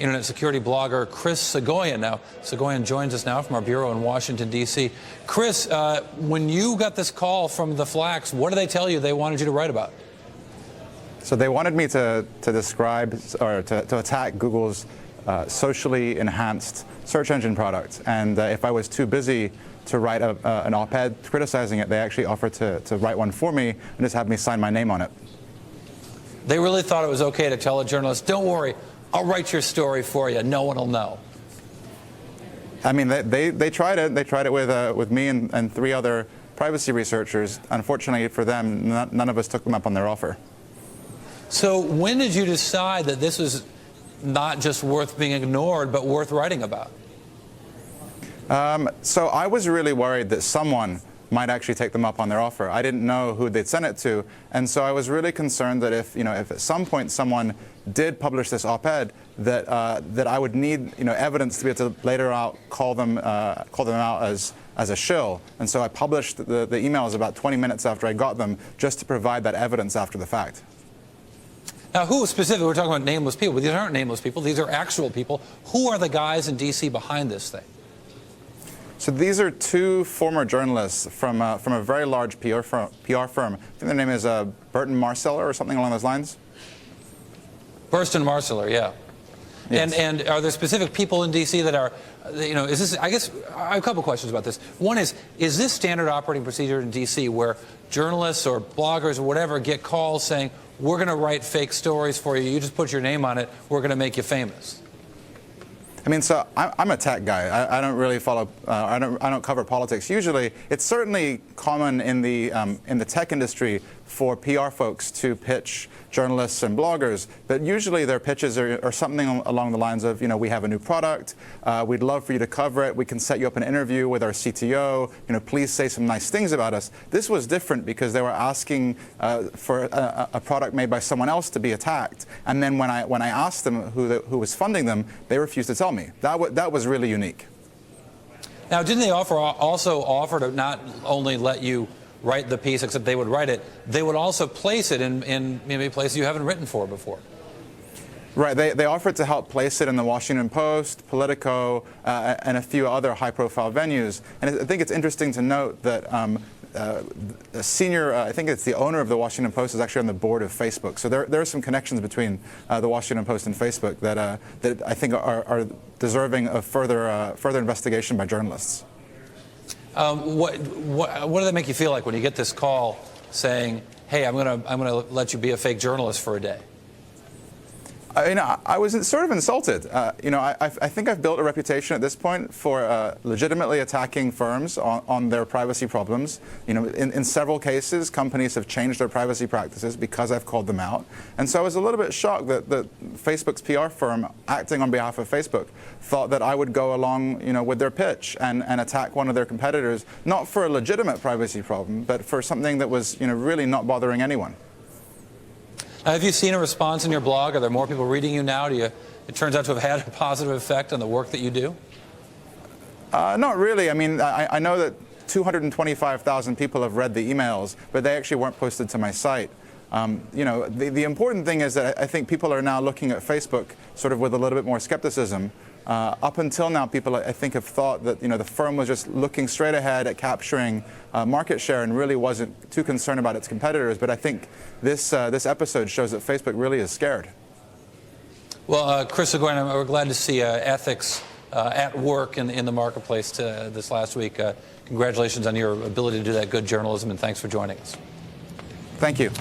internet security blogger Chris Soghoian. Now, Soghoian joins us now from our bureau in Washington, D.C. Chris, when you got this call from the Flacks, what did they tell you they wanted you to write about? So they wanted me to describe or to attack Google's socially enhanced search engine product. And if I was too busy to write an op-ed criticizing it, they actually offered to write one for me and just have me sign my name on it. They really thought it was okay to tell a journalist, don't worry, I'll write your story for you. No one will know. I mean, they tried it. They tried it with me and 3 other privacy researchers. Unfortunately for them, none of us took them up on their offer. So when did you decide that this was not just worth being ignored, but worth writing about? So I was really worried that someone might actually take them up on their offer. I didn't know who they'd sent it to, and so I was really concerned that if at some point someone did publish this op-ed, that I would need evidence to be able to later call them out as a shill. And so I published the emails about 20 minutes after I got them, just to provide that evidence after the fact. Now, who specifically? We're talking about nameless people, but these aren't nameless people. These are actual people. Who are the guys in D.C. behind this thing? So these are 2 former journalists from a very large PR firm. I think their name is Burson-Marsteller or something along those lines. Burson-Marsteller, yeah. Yes. And are there specific people in D.C. that are, is this, I guess, I have a couple questions about this. One is this standard operating procedure in D.C. where journalists or bloggers or whatever get calls saying, we're going to write fake stories for you, you just put your name on it, we're going to make you famous? I mean, so I'm a tech guy. I don't really follow. I don't cover politics. Usually, it's certainly common in the tech industry for PR folks to pitch journalists and bloggers, but usually their pitches are something along the lines of, we have a new product, we'd love for you to cover it, we can set you up an interview with our CTO, please say some nice things about us. This was different because they were asking for a product made by someone else to be attacked, and then when I asked them who was funding them, they refused to tell me. That was really unique. Now, didn't they also offer to not only let you write the piece, except they would write it, they would also place it in maybe places you haven't written for before? Right. They offered to help place it in the Washington Post, Politico, and a few other high-profile venues. And I think it's interesting to note that a senior, I think it's the owner of the Washington Post, is actually on the board of Facebook. So there are some connections between the Washington Post and Facebook that I think are deserving of further investigation by journalists. What does that make you feel like when you get this call saying, "Hey, I'm gonna let you be a fake journalist for a day"? I was sort of insulted. I think I've built a reputation at this point for legitimately attacking firms on their privacy problems. In several cases, companies have changed their privacy practices because I've called them out. And so I was a little bit shocked that Facebook's PR firm, acting on behalf of Facebook, thought that I would go along, with their pitch and attack one of their competitors, not for a legitimate privacy problem, but for something that was, really not bothering anyone. Have you seen a response in your blog? Are there more people reading you now? It turns out to have had a positive effect on the work that you do? Not really. I mean, I know that 225,000 people have read the emails, but they actually weren't posted to my site. The important thing is that I think people are now looking at Facebook sort of with a little bit more skepticism. Up until now, people, I think, have thought that the firm was just looking straight ahead at capturing market share and really wasn't too concerned about its competitors. But I think this episode shows that Facebook really is scared. Well, Chris Soghoian, we're glad to see ethics at work in the marketplace this last week. Congratulations on your ability to do that good journalism, and thanks for joining us. Thank you.